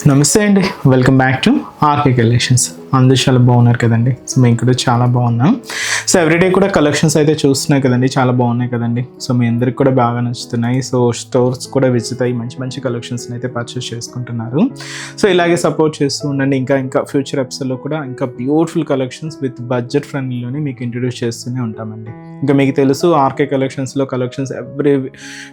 నమస్తే అండి, welcome back to RK collections. అందరూ చాలా బాగున్నారు కదండి. సో మేము కూడా చాలా బాగున్నాం. సో ఎవ్రీడే కూడా కలెక్షన్స్ అయితే చూస్తున్నాయి కదండి, చాలా బాగున్నాయి కదండి. సో మీ అందరికి కూడా బాగా నచ్చుతున్నాయి. సో స్టోర్స్ కూడా విజిట్ అయ్యి మంచి మంచి కలెక్షన్స్ని అయితే పర్చేస్ చేసుకుంటున్నారు. సో ఇలాగే సపోర్ట్ చేస్తూ ఉండండి. ఇంకా ఫ్యూచర్ ఎపిసోడ్లో కూడా ఇంకా బ్యూటిఫుల్ కలెక్షన్స్ విత్ బడ్జెట్ ఫ్రెండ్లీలోనే మీకు ఇంట్రడ్యూస్ చేస్తూనే ఉంటామండి. ఇంకా మీకు తెలుసు ఆర్కే కలెక్షన్స్లో కలెక్షన్స్ ఎవ్రీ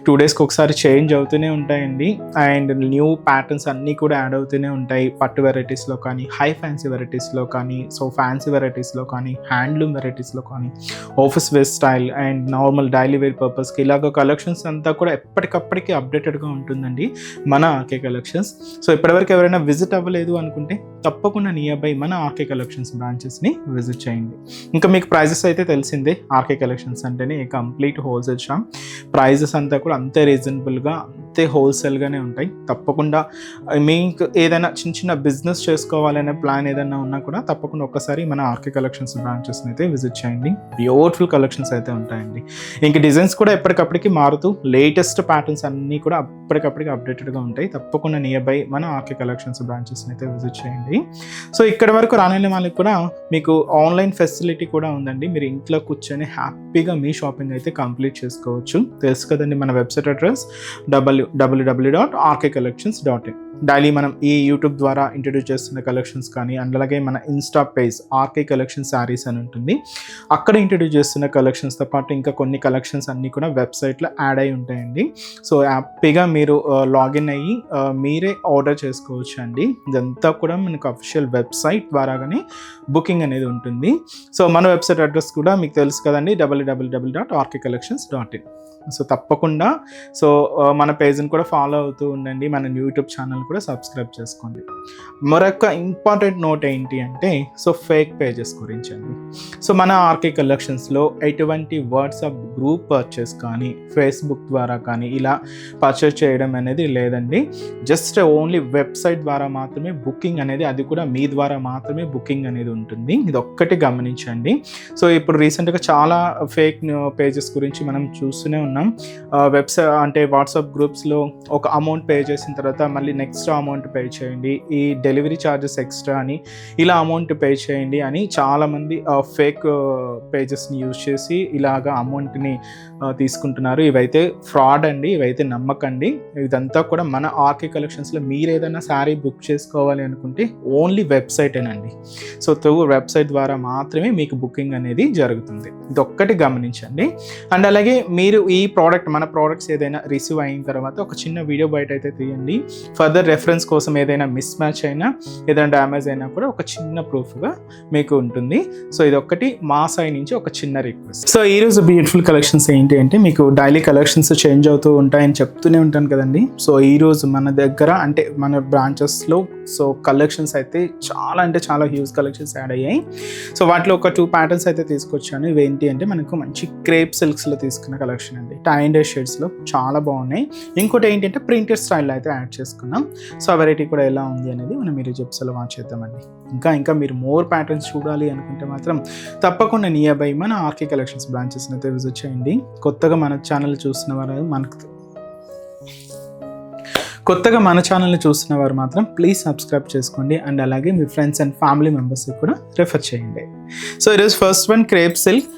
2 daysకి ఒకసారి చేంజ్ అవుతూనే ఉంటాయండి. అండ్ న్యూ ప్యాటర్న్స్ అన్నీ కూడా యాడ్ అవుతూనే ఉంటాయి. పట్టు వెరైటీస్లో కానీ, హై ఫ్యాన్సీ వెరైటీస్లో కానీ, సో ఫ్యాన్సీ వెరైటీస్లో కానీ, హ్యాండ్లూమ్ వెరైటీస్లో కానీ, office wear style and normal daily wear పర్పస్కి ఇలాగ కలెక్షన్స్ అంతా కూడా ఎప్పటికప్పటికి అప్డేటెడ్గా ఉంటుందండి మన ఆర్కే కలెక్షన్స్. సో ఇప్పటివరకు ఎవరైనా విజిట్ అవ్వలేదు అనుకుంటే తప్పకుండా నియర్ బై మన ఆర్కే కలెక్షన్స్ బ్రాంచెస్ని విజిట్ చేయండి. ఇంకా మీకు ప్రైజెస్ అయితే తెలిసిందే. ఆర్కే కలెక్షన్స్ అంటేనే కంప్లీట్ హోల్సేల్ షాప్. ప్రైజెస్ అంతా కూడా అంతే రీజనబుల్గా, అంతే హోల్సేల్గానే ఉంటాయి. తప్పకుండా మీకు ఏదైనా చిన్న బిజినెస్ చేసుకోవాలనే ప్లాన్ ఏదైనా ఉన్నా కూడా తప్పకుండా ఒక్కసారి మన ఆర్కే కలెక్షన్స్ బ్రాంచెస్ని అయితే విజిట్ చేయండి. బ్యూటిఫుల్ కలెక్షన్స్ అయితే ఉంటాయండి. ఇంక డిజైన్స్ కూడా ఎప్పటికప్పటికి మారుతూ లేటెస్ట్ ప్యాటర్న్స్ అన్నీ కూడా ఎప్పటికప్పటికి అప్డేటెడ్గా ఉంటాయి. తప్పకుండా నియర్ బై మన ఆర్కే కలెక్షన్స్ బ్రాంచెస్ని అయితే విజిట్ చేయండి. సో ఇక్కడ వరకు రాని వాళ్ళకి కూడా మీకు ఆన్లైన్ ఫెసిలిటీ కూడా ఉందండి. మీరు ఇంట్లో కూర్చొని హ్యాపీగా మీ షాపింగ్ అయితే కంప్లీట్ చేసుకోవచ్చు. తెలుసు కదండి మన వెబ్సైట్ అడ్రస్ www.rkcollections.in. డైలీ మనం ఈ యూట్యూబ్ ద్వారా ఇంట్రడ్యూస్ చేస్తున్న కలెక్షన్స్ కానీ, అండ్ అలాగే మన insta page RK collection sarees అని ఉంటుంది, అక్కడ ఇంట్రడ్యూస్ చేస్తున్న కలెక్షన్స్తో పాటు ఇంకా కొన్ని కలెక్షన్స్ అన్నీ కూడా వెబ్సైట్లో యాడ్ అయి ఉంటాయండి. సో హ్యాపీగా మీరు లాగిన్ అయ్యి మీరే ఆర్డర్ చేసుకోవచ్చు అండి. ఇదంతా కూడా మనకు అఫీషియల్ వెబ్సైట్ ద్వారాగానే బుకింగ్ అనేది ఉంటుంది. సో మన వెబ్సైట్ అడ్రస్ కూడా మీకు తెలుసు కదండి, www.rkcollections.in. సో తప్పకుండా మన పేజ్ని కూడా ఫాలో అవుతూ ఉండండి. మన యూట్యూబ్ ఛానల్ కూడా సబ్స్క్రైబ్ చేసుకోండి. మరొక ఇంపార్టెంట్ నోట్ ఏంటి అంటే ఫేక్ పేజెస్ గురించి అండి. సో మన ఆర్కే కలెక్షన్స్లో ఎటువంటి వాట్సాప్ గ్రూప్ పర్చేస్ కానీ, ఫేస్బుక్ ద్వారా కానీ ఇలా పర్చేస్ చేయడం అనేది లేదండి. జస్ట్ ఓన్లీ వెబ్సైట్ ద్వారా మాత్రమే బుకింగ్ అనేది, అది కూడా మీ ద్వారా మాత్రమే బుకింగ్ అనేది ఉంటుంది. ఇది ఒక్కటి గమనించండి. సో ఇప్పుడు రీసెంట్గా చాలా ఫేక్ పేజెస్ గురించి మనం చూస్తూనే ఉన్నాం. వెబ్సైట్ అంటే వాట్సాప్ గ్రూప్స్లో ఒక అమౌంట్ పే చేసిన తర్వాత మళ్ళీ నెక్స్ట్ అమౌంట్ పే చేయండి, ఈ డెలివరీ ఛార్జెస్ ఎక్స్ట్రా అని, ఇలా అమౌంట్ పే చేయండి అని చాలామంది ఫేక్ పేజెస్ని యూజ్ చేసి ఇలాగా అమౌంట్ని తీసుకుంటున్నారు. ఇవైతే ఫ్రాడ్ అండి, ఇవైతే నమ్మకండి. ఇదంతా కూడా మన ఆర్కే కలెక్షన్స్లో మీరు ఏదైనా శారీ బుక్ చేసుకోవాలి అనుకుంటే ఓన్లీ వెబ్సైటేనండి. సో త్రూ వెబ్సైట్ ద్వారా మాత్రమే మీకు బుకింగ్ అనేది జరుగుతుంది. ఇది ఒక్కటి గమనించండి. అండ్ అలాగే మీరు ఈ మన ప్రోడక్ట్స్ ఏదైనా రిసీవ్ అయిన తర్వాత ఒక చిన్న వీడియో బయట అయితే తీయండి. ఫర్దర్ రెఫరెన్స్ కోసం ఏదైనా మిస్ మ్యాచ్ అయినా, ఏదైనా డ్యామేజ్ అయినా కూడా ఒక చిన్న ప్రూఫ్గా మీకు ఉంటుంది. సో ఇది ఒక్కటి మా సైడ్ నుంచి ఒక చిన్న రిక్వెస్ట్. సో ఈరోజు బ్యూటిఫుల్ కలెక్షన్స్ ఏంటి అంటే, మీకు డైలీ కలెక్షన్స్ చేంజ్ అవుతూ ఉంటాయని చెప్తూనే ఉంటాను కదండి. సో ఈరోజు మన దగ్గర అంటే మన బ్రాంచెస్లో కలెక్షన్స్ అయితే చాలా అంటే చాలా హ్యూజ్ కలెక్షన్స్ యాడ్ అయ్యాయి. సో వాటిలో ఒక 2 ప్యాటర్న్స్ అయితే తీసుకొచ్చాను. ఇవేంటి అంటే మనకు మంచి క్రేప్ సిల్క్స్లో తీసుకున్న కలెక్షన్ అండి. టై అండ్ డై షేడ్స్లో చాలా బాగున్నాయి. ఇంకోటి ఏంటంటే ప్రింటెడ్ స్టైల్లో అయితే యాడ్ చేసుకున్నాం. సో ఆ వెరైటీ కూడా ఎలా ఉంది అనేది మనం మీరు జెప్స్లో వాచ్ చేద్దామండి. ఇంకా మీరు మోర్ ప్యాటర్న్స్ చూడాలి అనుకుంటే మాత్రం తప్పకుండా నియర్ బై మన ఆర్కే కలెక్షన్స్ బ్రాంచెస్ని అయితే విజిట్ చేయండి. కొత్తగా మన ఛానల్ చూస్తున్న వారు మాత్రం ప్లీజ్ సబ్స్క్రైబ్ చేసుకోండి. అండ్ అలాగే మీ ఫ్రెండ్స్ అండ్ ఫ్యామిలీ మెంబర్స్కి కూడా రెఫర్ చేయండి. సో ఈరోజు ఫస్ట్ వన్ క్రేప్ సిల్క్.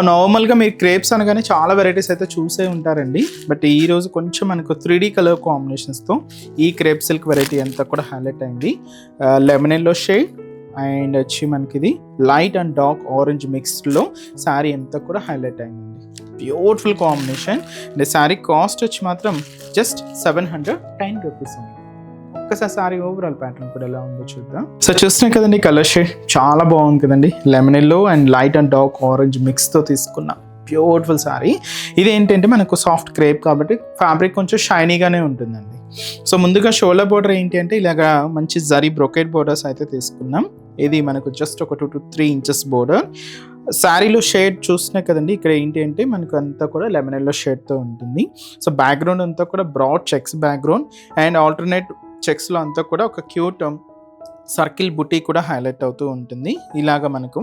నార్మల్గా మీరు క్రేప్స్ అనగానే చాలా వెరైటీస్ అయితే చూసే ఉంటారండి. బట్ ఈరోజు కొంచెం మనకు 3D కలర్ కాంబినేషన్స్తో ఈ క్రేప్ సిల్క్ వెరైటీ అంతా కూడా హైలైట్ అయింది. లెమన్ ఎల్లో షేడ్ అండ్ వచ్చి మనకి ఇది లైట్ అండ్ డార్క్ ఆరెంజ్ మిక్స్డ్లో శారీ అంతా కూడా హైలైట్ అయిందండి. Beautiful combination. And sari cost వచ్చి మాత్రం జస్ట్ 710 రూపీస్ అండి. ఒక్కసారి శారీ ఓవరాల్ ప్యాటర్న్ కూడా ఎలా ఉందో చూద్దాం. సో చూస్తున్నాం కదండి, కలర్ షేడ్ చాలా బాగుంది కదండి. Lemon yellow and light and dark orange మిక్స్తో తీసుకున్న బ్యూటిఫుల్ శారీ. ఇది ఏంటంటే మనకు సాఫ్ట్ క్రేప్ కాబట్టి ఫ్యాబ్రిక్ కొంచెం షైనీగానే ఉంటుందండి. సో ముందుగా షోల్డర్ బోర్డర్ ఏంటి అంటే ఇలాగా మంచి జరీ బ్రొకెట్ బోర్డర్స్ అయితే తీసుకున్నాం. ఇది మనకు జస్ట్ ఒక 2 to 3 inches బోర్డర్. శారీలో షేడ్ చూస్తున్నాయి కదండి, ఇక్కడ ఏంటి అంటే మనకు అంతా కూడా లెమన్ ఎల్లో షేడ్తో ఉంటుంది. సో బ్యాక్గ్రౌండ్ అంతా కూడా broad checks background and alternate చెక్స్లో అంతా కూడా ఒక క్యూట్ సర్కిల్ బుటీ కూడా హైలైట్ అవుతూ ఉంటుంది. ఇలాగ మనకు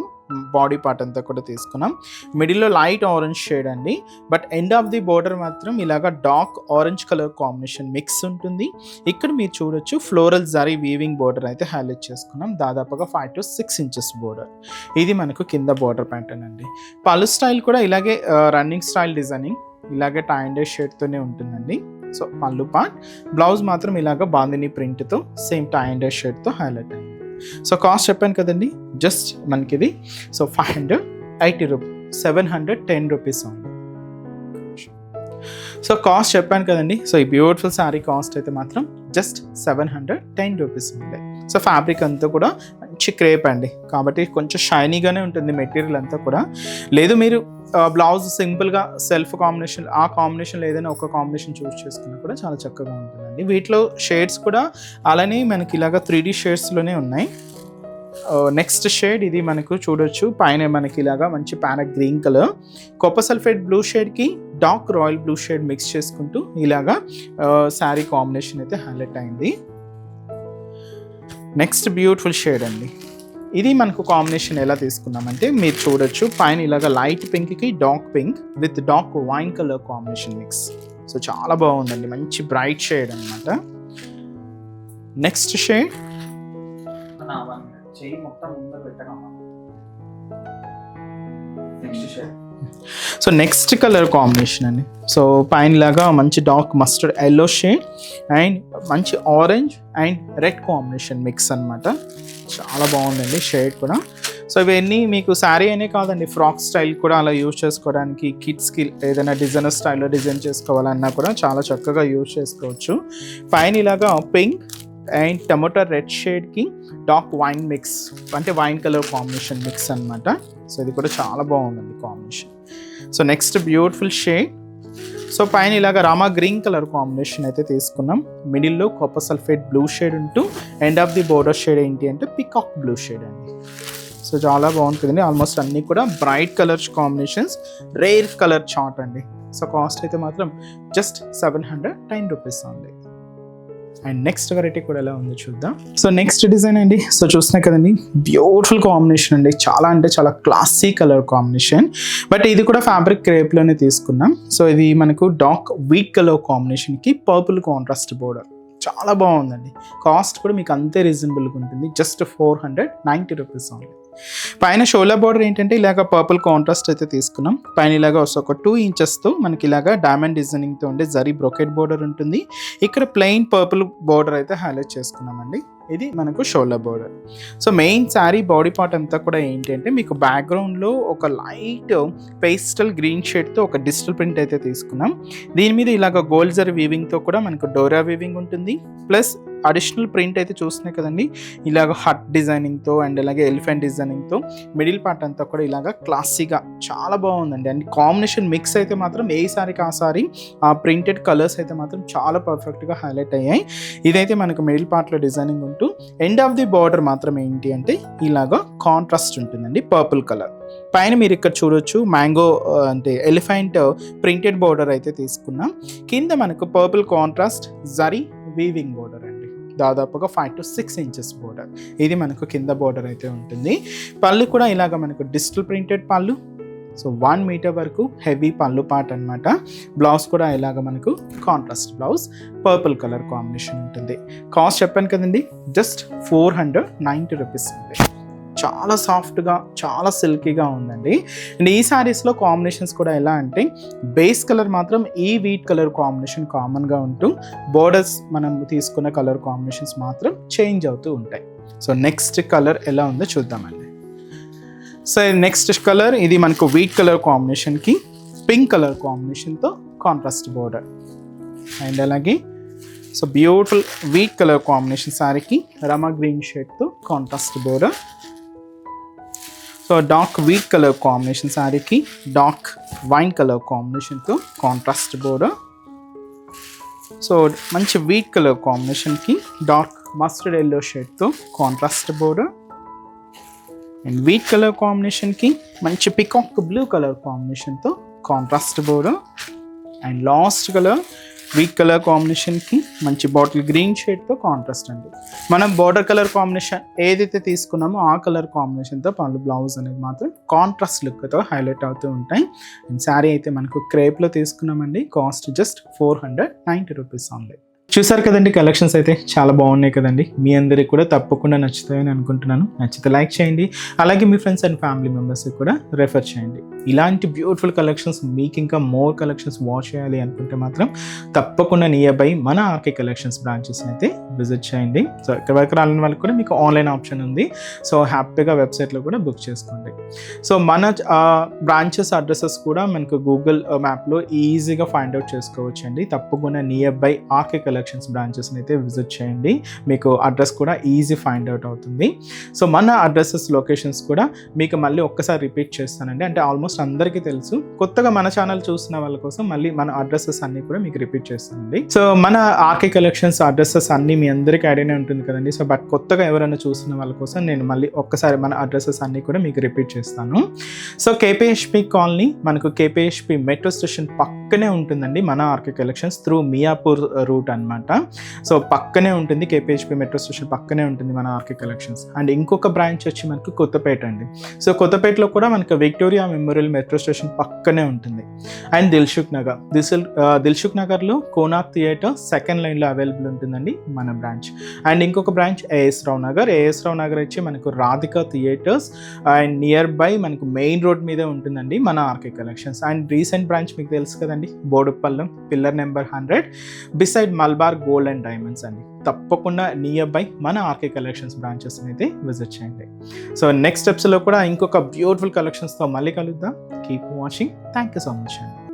బాడీ పార్ట్ అంతా కూడా తీసుకున్నాం. మిడిల్లో లైట్ ఆరెంజ్ షేడ్ అండి, but end of the border మాత్రం ఇలాగా dark orange colour combination mix ఉంటుంది. ఇక్కడ మీరు చూడొచ్చు ఫ్లోరల్ జరీ వీవింగ్ బోర్డర్ అయితే హైలైట్ చేసుకున్నాం. దాదాపుగా 5 to 6 inches బోర్డర్. ఇది మనకు కింద బోర్డర్ ప్యాటర్న్ అండి. పళ్ళు స్టైల్ కూడా ఇలాగే రన్నింగ్ స్టైల్ డిజైనింగ్, ఇలాగే టై అండ్ డై షేడ్తోనే ఉంటుందండి. సో పళ్ళు పార్ట్, బ్లౌజ్ మాత్రం ఇలాగ బాందిని ప్రింట్తో సేమ్ టై అండ్ డై షేడ్తో హైలైట్ అయింది. సో కాస్ట్ చెప్పాను కదండి, జస్ట్ మనకి ఇది సో 580 రూపీస్, 710 రూపీస్ ఉంది. సో కాస్ట్ చెప్పాను కదండి. సో ఈ బ్యూటిఫుల్ శారీ కాస్ట్ అయితే మాత్రం జస్ట్ 710 రూపీస్ ఉంది. సో ఫ్యాబ్రిక్ అంతా కూడా మంచి క్రేప్ అండి, కాబట్టి కొంచెం షైనీగానే ఉంటుంది మెటీరియల్ అంతా కూడా. లేదు మీరు బ్లౌజ్ సింపుల్గా సెల్ఫ్ కాంబినేషన్, ఆ కాంబినేషన్లో ఏదైనా ఒక కాంబినేషన్ చూస్ చేసుకున్నా కూడా చాలా చక్కగా ఉంటుందండి. వీటిలో షేడ్స్ కూడా అలానే మనకి ఇలాగా 3D షేడ్స్లోనే ఉన్నాయి. నెక్స్ట్ షేడ్ ఇది మనకు చూడొచ్చు, పైన మనకి ఇలాగా మంచి parrot green colour, copper sulphate blue షేడ్కి dark royal blue shade mix చేసుకుంటూ ఇలాగా శారీ కాంబినేషన్ అయితే హైలైట్ అయింది. నెక్స్ట్ బ్యూటిఫుల్ షేడ్ అండి, ఇది మనకు కాంబినేషన్ ఎలా తీసుకున్నామంటే మీరు చూడొచ్చు, పైన ఇలాగ లైట్ పింక్కి dark pink with dark wine colour combination mix. So చాలా బాగుందండి, మంచి బ్రైట్ షేడ్ అనమాట. Next shade so next colour combination అండి. సో పైన లాగా మంచి dark mustard yellow shade and మంచి orange and red combination mix అనమాట. చాలా బాగుందండి షేడ్ కూడా. సో ఇవన్నీ మీకు శారీ అనే కాదండి, ఫ్రాక్ స్టైల్ కూడా అలా యూజ్ చేసుకోవడానికి, కిడ్స్కి ఏదైనా డిజైనర్ స్టైల్లో డిజైన్ చేసుకోవాలన్నా కూడా చాలా చక్కగా యూజ్ చేసుకోవచ్చు. పైన ఇలాగా పింక్ అండ్ టమోటా రెడ్ షేడ్కి డార్క్ వైన్ మిక్స్, అంటే వైన్ కలర్ కాంబినేషన్ మిక్స్ అనమాట. సో ఇది కూడా చాలా బాగుందండి combination. So next beautiful shade, so పైన ఇలాగ రామా గ్రీన్ కలర్ కాంబినేషన్ అయితే తీసుకున్నాం. మిడిల్లో కాపర్ సల్ఫేట్ బ్లూ షేడ్ ఉంటూ end of the border shade ఏంటి అంటే పికాక్ బ్లూ షేడ్ అండి. సో చాలా బాగుంటుంది, ఆల్మోస్ట్ అన్నీ కూడా bright colours combinations, rare colour chart అండి. సో కాస్ట్ అయితే మాత్రం జస్ట్ 710 రూపీస్ ఉంది. అండ్ నెక్స్ట్ వెరైటీ కూడా ఎలా ఉందో చూద్దాం. సో నెక్స్ట్ డిజైన్ అండి, సో చూస్తున్నాయి కదండి, బ్యూటిఫుల్ కాంబినేషన్ అండి, చాలా అంటే చాలా క్లాసీ కలర్ కాంబినేషన్. బట్ ఇది కూడా ఫ్యాబ్రిక్ క్రేప్లోనే తీసుకున్నాం. సో ఇది మనకు డార్క్ వీట్ కలర్ కాంబినేషన్కి పర్పుల్ కాంట్రాస్ట్ బోర్డర్, చాలా బాగుందండి. కాస్ట్ కూడా మీకు అంతే రీజనబుల్గా ఉంటుంది, జస్ట్ 490 రూపీస్ ఓన్లీ. పైన షోల్డర్ బార్డర్ ఏంటంటే ఇలాగ పర్పుల్ కాంట్రాస్ట్ అయితే తీసుకున్నాం. పైన ఇలాగ ఒక 2 inchesతో మనకి ఇలాగ డైమండ్ డిజైనింగ్తో ఉండే జరీ బ్రొకెట్ బోర్డర్ ఉంటుంది. ఇక్కడ ప్లెయిన్ పర్పుల్ బోర్డర్ అయితే హైలైట్ చేసుకున్నామండి. ఇది మనకు shoulder border. So main sari body part అంతా కూడా ఏంటంటే మీకు బ్యాక్గ్రౌండ్లో ఒక లైట్ పేస్టల్ గ్రీన్ షేడ్తో ఒక డిజిటల్ ప్రింట్ అయితే తీసుకున్నాం. దీని మీద ఇలాగ గోల్డ్ జరీ వీవింగ్తో కూడా మనకు డోరా వీవింగ్ ఉంటుంది. ప్లస్ అడిషనల్ ప్రింట్ అయితే చూస్తున్నాయి కదండి, ఇలాగ హట్ డిజైనింగ్తో అండ్ అలాగే ఎలిఫెంట్ డిజైనింగ్తో మిడిల్ పార్ట్ అంతా కూడా ఇలాగ క్లాసీగా చాలా బాగుందండి. అండ్ కాంబినేషన్ మిక్స్ అయితే మాత్రం ఏ సారీకి ఆ సారీ ఆ ప్రింటెడ్ కలర్స్ అయితే మాత్రం చాలా పర్ఫెక్ట్గా హైలైట్ అయ్యాయి. ఇదైతే మనకు మిడిల్ పార్ట్లో డిజైనింగ్ ఉంటూ ఎండ్ ఆఫ్ ది బార్డర్ మాత్రం ఏంటి అంటే ఇలాగ కాంట్రాస్ట్ ఉంటుందండి పర్పుల్ కలర్. పైన మీరు ఇక్కడ చూడొచ్చు మ్యాంగో అంటే ఎలిఫెంట్ ప్రింటెడ్ బోర్డర్ అయితే తీసుకున్నాం. కింద మనకు purple contrast zari weaving border అండి, దాదాపుగా 5 to 6 inches బోర్డర్. ఇది మనకు కింద బోర్డర్ అయితే ఉంటుంది. పళ్ళు కూడా ఇలాగ మనకు డిజిటల్ ప్రింటెడ్ పళ్ళు, సో 1 meter వరకు హెవీ పళ్ళు పార్ట్ అనమాట. బ్లౌజ్ కూడా ఇలాగ మనకు contrast blouse, purple colour combination ఉంటుంది. కాస్ట్ చెప్పాను కదండి, జస్ట్ 490 రూపీస్ ఉంది. చాలా సాఫ్ట్గా చాలా సిల్కీగా ఉందండి. అండ్ ఈ శారీస్లో కాంబినేషన్స్ కూడా ఎలా అంటే బేస్ కలర్ మాత్రం ఈ వీట్ కలర్ కాంబినేషన్ కామన్గా ఉంటూ బోర్డర్స్ మనం తీసుకున్న కలర్ కాంబినేషన్స్ మాత్రం చేంజ్ అవుతూ ఉంటాయి. సో నెక్స్ట్ కలర్ ఎలా ఉందో చూద్దామండి. సో నెక్స్ట్ కలర్ ఇది మనకు వీట్ కలర్ కాంబినేషన్కి పింక్ కలర్ కాంబినేషన్తో కాంట్రాస్ట్ బోర్డర్. అండ్ అలాగే so beautiful wheat colour combination శారీకి రమా గ్రీన్ షేడ్తో contrast border. So dark wheat colour combination శారీకి డార్క్ వైన్ కలర్ కాంబినేషన్తో కాంట్రాస్ట్ బోర్డర్. సో మంచి వీట్ కలర్ కాంబినేషన్కి డార్క్ మస్టర్డ్ ఎల్లో షేడ్తో contrast border. And wheat colour కాంబినేషన్కి మంచి పికాక్ బ్లూ కలర్ కాంబినేషన్తో contrast border. And last colour wheat colour కాంబినేషన్కి మంచి బాటిల్ గ్రీన్ షేడ్తో కాంట్రాస్ట్ అండి. మనం బార్డర్ కలర్ కాంబినేషన్ ఏదైతే తీసుకున్నామో ఆ కలర్ కాంబినేషన్తో పళ్ళు బ్లౌజ్ అనేది మాత్రం కాంట్రాస్ట్ లుక్తో హైలైట్ అవుతూ ఉంటాయి. అండ్ శారీ అయితే మనకు క్రేప్లో తీసుకున్నామండి. Cost just 490 rupees only. చూసారు కదండి, కలెక్షన్స్ అయితే చాలా బాగున్నాయి కదండి. మీ అందరికి కూడా తప్పకుండా నచ్చుతాయని అనుకుంటున్నాను. నచ్చితే లైక్ చేయండి, అలాగే మీ ఫ్రెండ్స్ అండ్ ఫ్యామిలీ మెంబర్స్కి కూడా రెఫర్ చేయండి. ఇలాంటి బ్యూటిఫుల్ కలెక్షన్స్ మీకు ఇంకా మోర్ కలెక్షన్స్ వాచ్ చేయాలి అనుకుంటే మాత్రం తప్పకుండా నియర్ బై మన ఆర్కే కలెక్షన్స్ బ్రాంచెస్ని అయితే విజిట్ చేయండి. సో ఇక్కడ వరకు రాని వాళ్ళకి కూడా మీకు ఆన్లైన్ ఆప్షన్ ఉంది. సో హ్యాపీగా వెబ్సైట్లో కూడా బుక్ చేసుకోండి. సో మన బ్రాంచెస్ అడ్రసెస్ కూడా మనకు గూగుల్ మ్యాప్లో ఈజీగా ఫైండ్ అవుట్ చేసుకోవచ్చు అండి. తప్పకుండా నియర్ బై ఆర్కే కలెక్షన్స్ బ్రాంచెస్ని అయితే విజిట్ చేయండి. మీకు అడ్రస్ కూడా ఈజీ ఫైండ్ అవుట్ అవుతుంది. సో మన అడ్రసెస్ లొకేషన్స్ కూడా మీకు మళ్ళీ ఒక్కసారి రిపీట్ చేస్తానండి. అంటే ఆల్మోస్ట్ అందరికీ తెలుసు, కొత్తగా మన ఛానల్ చూసిన వాళ్ళ కోసం మళ్ళీ మన అడ్రసెస్ అన్ని కూడా మీకు రిపీట్ చేస్తానండి. సో మన ఆర్కే కలెక్షన్స్ అడ్రసెస్ అన్ని మీ అందరికీ ఐడియానే ఉంటుంది కదండి. సో బట్ కొత్తగా ఎవరైనా చూసిన వాళ్ళ కోసం నేను మళ్ళీ ఒక్కసారి మన అడ్రసెస్ అన్ని కూడా మీకు రిపీట్ చేస్తాను. సో కేపీహెచ్పి కాలనీ మనకు కేపీహెచ్పి మెట్రో స్టేషన్ పక్కనే ఉంటుందండి మన RK collections through Miyapur route అనమాట. సో పక్కనే ఉంటుంది, కేపీహెచ్పి మెట్రో స్టేషన్ పక్కనే ఉంటుంది మన ఆర్కే కలెక్షన్స్. అండ్ ఇంకొక బ్రాంచ్ వచ్చి మనకు కొత్తపేట అండి. సో కొత్తపేటలో కూడా మనకు విక్టోరియా మెమోరియల్ మెట్రో స్టేషన్ పక్కనే ఉంటుంది. అండ్ దిల్సుఖ్ నగర్లో కోనాక్ థియేటర్ సెకండ్ లైన్లో అవైలబుల్ ఉంటుందండి మన బ్రాంచ్. అండ్ ఇంకొక బ్రాంచ్ ఏఎస్ రావు నగర్ వచ్చి మనకు Radhika theatres and near by మనకు మెయిన్ రోడ్ మీదే ఉంటుందండి మన RK collections. And recent branch మీకు తెలుసు కదండి, బోడుపల్లం pillar number 100 beside Malabar gold and diamonds అండి. తప్పకుండా నియర్ బై మన ఆర్కే కలెక్షన్స్ బ్రాంచెస్ అయితే విజిట్ చేయండి. సో నెక్స్ట్ స్టెప్స్లో కూడా ఇంకొక బ్యూటిఫుల్ కలెక్షన్స్తో మళ్ళీ కలుద్దాం. Keep watching. Thank you so much అండి.